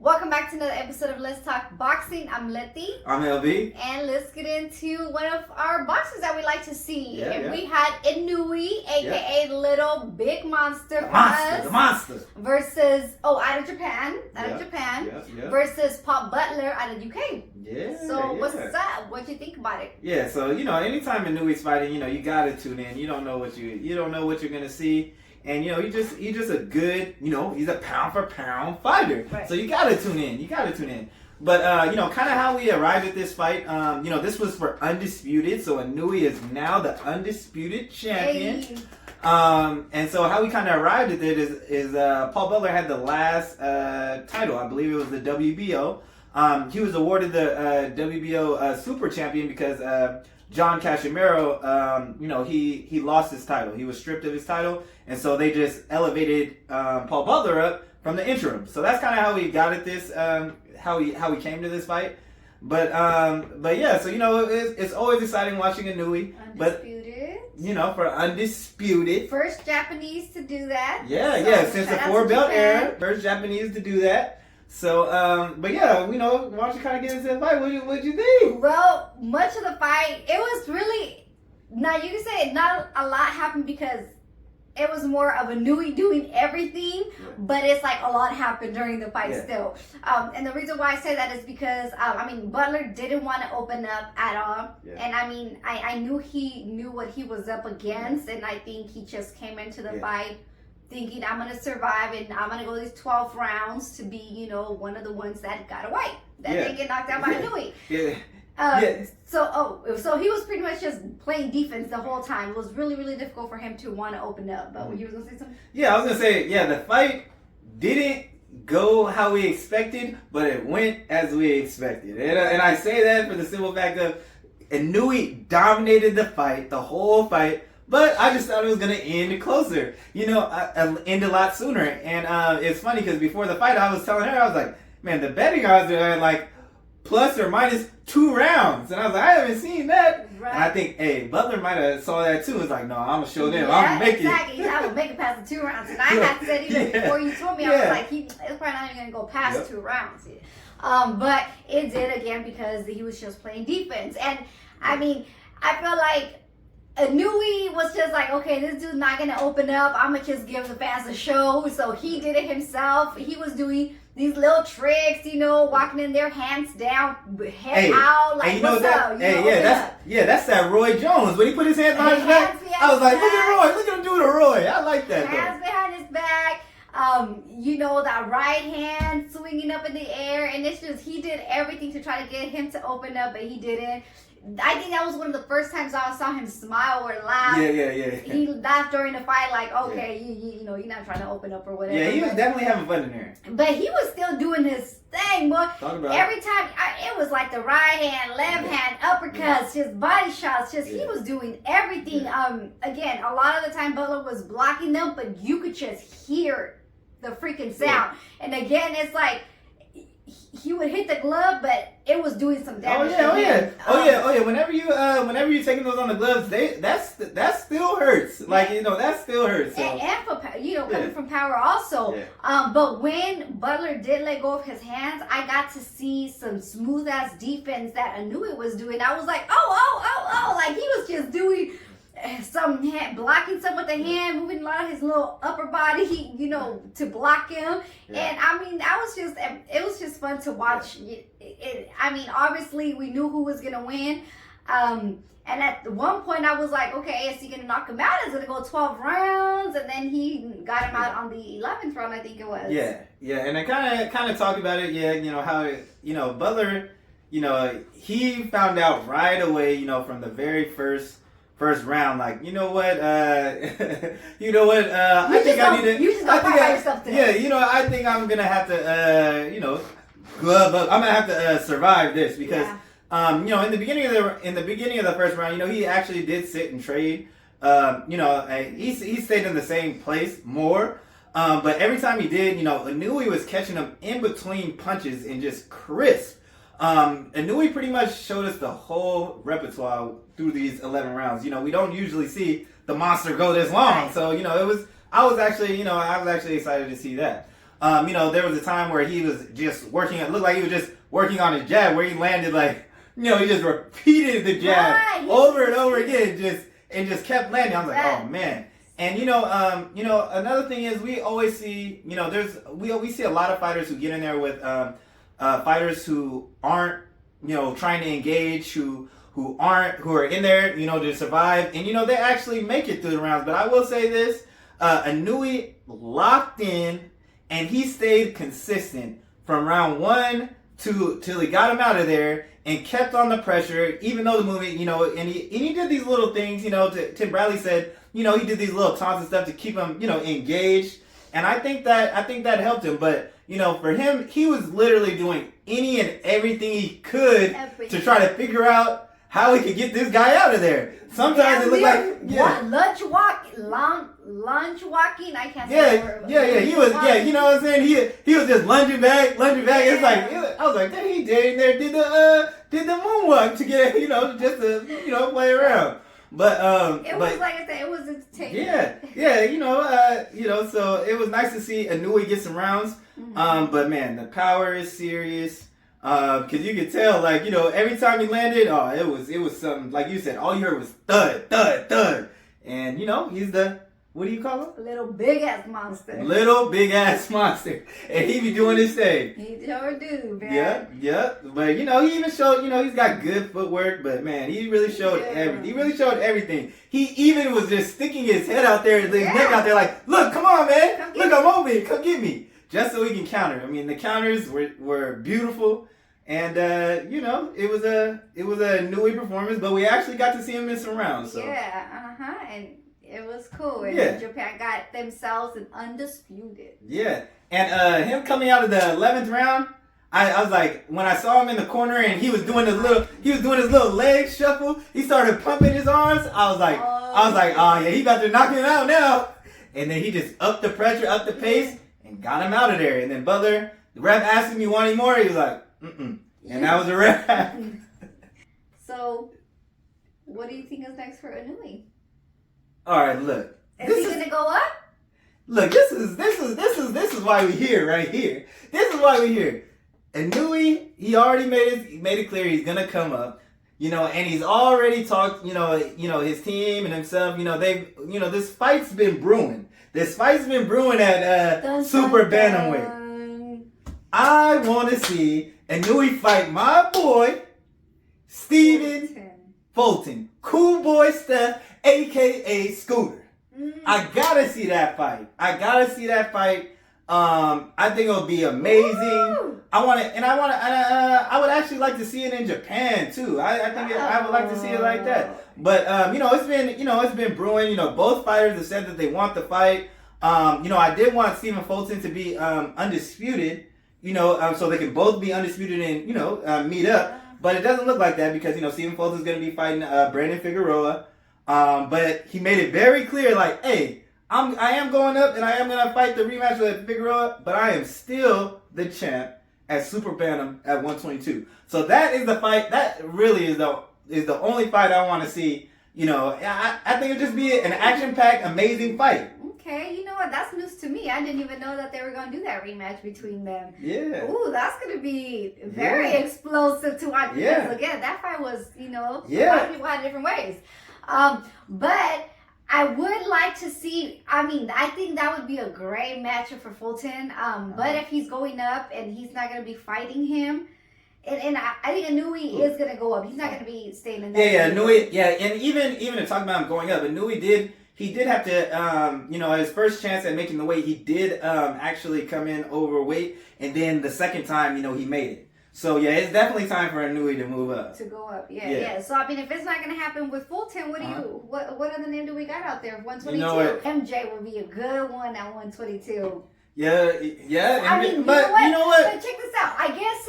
Welcome back to another episode of Let's Talk Boxing. I'm Leti. I'm LB. And let's get into one of our boxers that we like to see. We had Inoue, aka Little Big Monster, the monster versus out of Japan, versus Butler out of UK. What's up? What you think about it? Yeah, so anytime Inoue's fighting, you gotta tune in. You don't know what you're gonna see. And he's just a good, he's a pound for pound fighter. Right. So you gotta tune in. But kind of how we arrived at this fight, this was for Undisputed. So Inoue is now the Undisputed champion. Hey. And so how we kind of arrived at it is Paul Butler had the last title. I believe it was the WBO. He was awarded the WBO super champion because John Casimiro, he lost his title. He was stripped of his title, and so they just elevated Paul Butler up from the interim. So that's kind of how we got at this, how we came to this fight. But yeah, so it's always exciting watching Inoue. Undisputed. For Undisputed. First Japanese to do that. Yeah, since the 4-belt era, first Japanese to do that. So, but yeah, why don't you kind of get into the fight? What'd you think? Well, much of the fight, it was really, now you can say not a lot happened because it was more of Inoue doing everything, but it's like a lot happened during the fight still. And the reason why I say that is because, Butler didn't want to open up at all. Yeah. And I knew he knew what he was up against, and I think he just came into the fight thinking I'm gonna survive and I'm gonna go these 12 rounds to be, one of the ones that got away, that didn't get knocked out by Inoue. So he was pretty much just playing defense the whole time. It was really, really difficult for him to want to open up. But you was gonna say something? Yeah, I was gonna say, the fight didn't go how we expected, but it went as we expected. And I say that for the simple fact of Inoue dominated the fight, the whole fight. But I just thought it was going to end closer, end a lot sooner. And it's funny because before the fight, I was telling her, I was like, man, the betting odds are like plus or minus 2 rounds. And I was like, I haven't seen that. Right. And I think, Butler might have saw that too. It's like, no, I'm going to show them. I'm going to make it. Exactly. I will make it past the 2 rounds. And I had said even before you told me, I was like, it's probably not even going to go past 2 rounds. But it did again because he was just playing defense. And I feel like Inoue was just like, okay, this dude's not gonna open up. I'm gonna just give the fans a show. So he did it himself. He was doing these little tricks, walking in there, hands down, head out, like what's up? That's that Roy Jones when he put his hands behind his back. I was like, look at Roy, look at him do to Roy. I like that. Hands behind his back. That right hand swinging up in the air, and it's just he did everything to try to get him to open up, but he didn't. I think that was one of the first times I saw him smile or laugh. Yeah. He laughed during the fight, like, okay, you're not trying to open up or whatever. Yeah, he was definitely having fun in there. But he was still doing his thing, boy. Every time, it was like the right hand, left hand, uppercuts, just body shots. He was doing everything. Again, a lot of the time Butler was blocking them, but you could just hear the freaking sound. And again, it's like, he would hit the glove, but it was doing some damage. Oh yeah. Whenever you're taking those on the gloves, that still hurts. That still hurts. So. And for coming from power also. Yeah. But when Butler did let go of his hands, I got to see some smooth ass defense that Inoue was doing. I was like, like he was just doing some blocking some with the hand, moving a lot of his little upper body, to block him. Yeah. And it was just fun to watch. Obviously we knew who was gonna win. And at one point I was like, okay, is he gonna knock him out? Is it gonna go 12 rounds? And then he got him out on the 11th round, I think it was. Yeah. And I kind of talked about it. How Butler, he found out right away, from the very first round, like, I think I need to. You just don't by yourself today. Yeah, I think I'm gonna have to, glove up. I'm gonna have to survive this because, in the beginning of the first round, he actually did sit and trade. He stayed in the same place more. But every time he did, Inoue was catching him in between punches and just crisp. Inoue pretty much showed us the whole repertoire through these 11 rounds. We don't usually see the monster go this long. Right. So, I was actually excited to see that. you know, there was a time where he was just working. It looked like he was just working on his jab, where he landed like, you know, he just repeated the jab over and over again, just kept landing. I was like, oh man. And you know, another thing is we always see, you know, we see a lot of fighters who get in there with fighters who aren't, you know, trying to engage, who are in there, you know, to survive, and you know they actually make it through the rounds. But I will say this: Inoue locked in, and he stayed consistent from round 1 till he got him out of there, and kept on the pressure, even though the movement, you know, and he did these little things, you know. Tim Bradley said, you know, he did these little taunts and stuff to keep him, you know, engaged, and I think that helped him. But you know, for him, he was literally doing any and everything he could to try to figure out how he could get this guy out of there. Sometimes it looked like lunge walking. I can't say the word. He was you know what I'm saying. He was just lunging back. It's like I was like, he did the moonwalk to get, you know, just to, you know, play around. But it was like I said, it was entertaining. You know, so it was nice to see Inoue get some rounds. But man, the power is serious. Cause you could tell, like, you know, every time he landed, it was something, like you said, all you heard was thud, thud, thud. And you know, he's the, what do you call him? Little big ass monster. Little big ass monster. And he be doing his thing. He sure do, man. Yeah. But you know, he even showed, you know, he's got good footwork, but man, he really showed everything. He really showed everything. He even was just sticking his head out there, his neck out there, like, look, come on, man. Look, I'm over here. Come get me. Just so he can counter. I mean, the counters were beautiful. And you know, it was a Inoue performance, but we actually got to see him in some rounds. So. And it was cool. And Japan got themselves an Undisputed. Yeah, and him coming out of the 11th round, I was like, when I saw him in the corner and he was doing his little leg shuffle, he started pumping his arms. I was like, oh yeah, he about to knock him out now. And then he just upped the pressure, upped the pace, and got him out of there. And then Butler, the ref asked him, "You want any more?" He was like, "Mm-mm." And that was a wrap. So, what do you think is next for Inoue? All right, look. Is he gonna go up? Look, this is why we're here, right here. This is why we're here. Inoue, he already made it clear he's gonna come up, you know, and he's already talked, you know, his team and himself, you know, this fight's been brewing. This fight's been brewing at Super Bantamweight. I want to see Inoue fight my boy, Stephen Fulton. Cool boy Steph, a.k.a. Scooter. I gotta see that fight. I think it'll be amazing. Woo! I would actually like to see it in Japan too. I would like to see it like that. But you know, it's been brewing. You know, both fighters have said that they want the fight. You know, I did want Stephen Fulton to be undisputed. You know, so they can both be undisputed and, you know, meet up. But it doesn't look like that because, you know, Stephen Fulton's going to be fighting Brandon Figueroa. But he made it very clear, like, hey, I am going up and I am going to fight the rematch with Figueroa, but I am still the champ at Super Bantam at 122. So that is the fight. That really is the only fight I want to see. You know, I think it'll just be an action-packed, amazing fight. Okay, you know what? That's news to me. I didn't even know that they were going to do that rematch between them. Yeah. Ooh, that's going to be very explosive to watch. Because, again, that fight was, you know, a lot of people had different ways. But I would like to see, I mean, I think that would be a great matchup for Fulton. But if he's going up and he's not going to be fighting him, and I think Inoue is going to go up. He's not going to be staying in that. Inoue, and even to talk about him going up, Inoue did have to, you know, his first chance at making the weight, he did actually come in overweight, and then the second time, you know, he made it. So yeah, it's definitely time for Inoue to move up. To go up, yeah. So I mean, if it's not going to happen with Fulton, what other name do we got out there? 122. You know MJ would be a good one at 122. Yeah. I mean, you know what? But check this out. I guess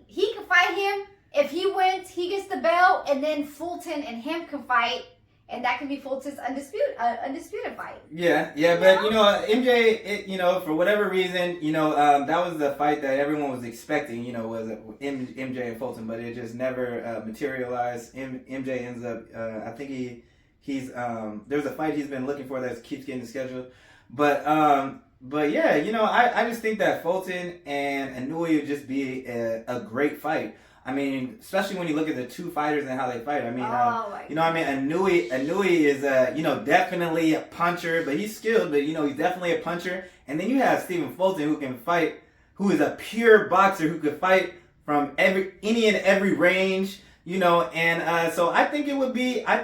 he could fight him. If he wins, he gets the belt, and then Fulton and him can fight. And that could be Fulton's undisputed fight. Yeah, but you know, MJ, you know, for whatever reason, you know, that was the fight that everyone was expecting, you know, was MJ and Fulton, but it just never materialized. MJ ends up, I think he's there's a fight he's been looking for that keeps getting scheduled, but But yeah, you know, I just think that Fulton and Inoue would just be a great fight. I mean, especially when you look at the two fighters and how they fight. I mean, you know, I mean, Inoue is, you know, definitely a puncher, but he's skilled. But you know, he's definitely a puncher. And then you have Stephen Fulton, who can fight, who is a pure boxer, who could fight from any and every range. You know, and so I think it would be a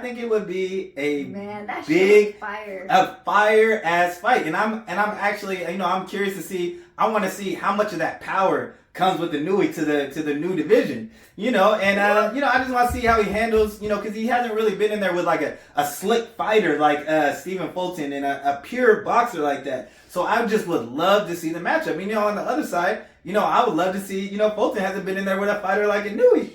big fire ass fight, and I'm actually, you know, I'm curious to see. I want to see how much of that power comes with Inoue to the new division, you know, and you know, I just want to see how he handles, you know, because he hasn't really been in there with like a slick fighter like Stephen Fulton and a pure boxer like that. So I just would love to see the matchup. I mean, you know, on the other side, you know, I would love to see, you know, Fulton hasn't been in there with a fighter like Inoue.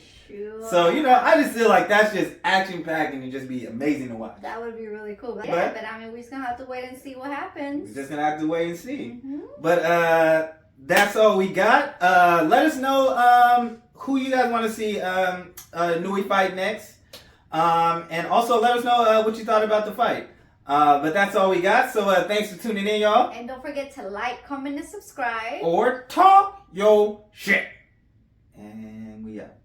So, you know, I just feel like that's just action-packed and it'd just be amazing to watch. That would be really cool. But I mean, we're just going to have to wait and see what happens. We're just going to have to wait and see. Mm-hmm. But that's all we got. Let us know who you guys want to see Inoue fight next. And also let us know what you thought about the fight. But that's all we got. So thanks for tuning in, y'all. And don't forget to like, comment, and subscribe. Or talk your shit. And we out.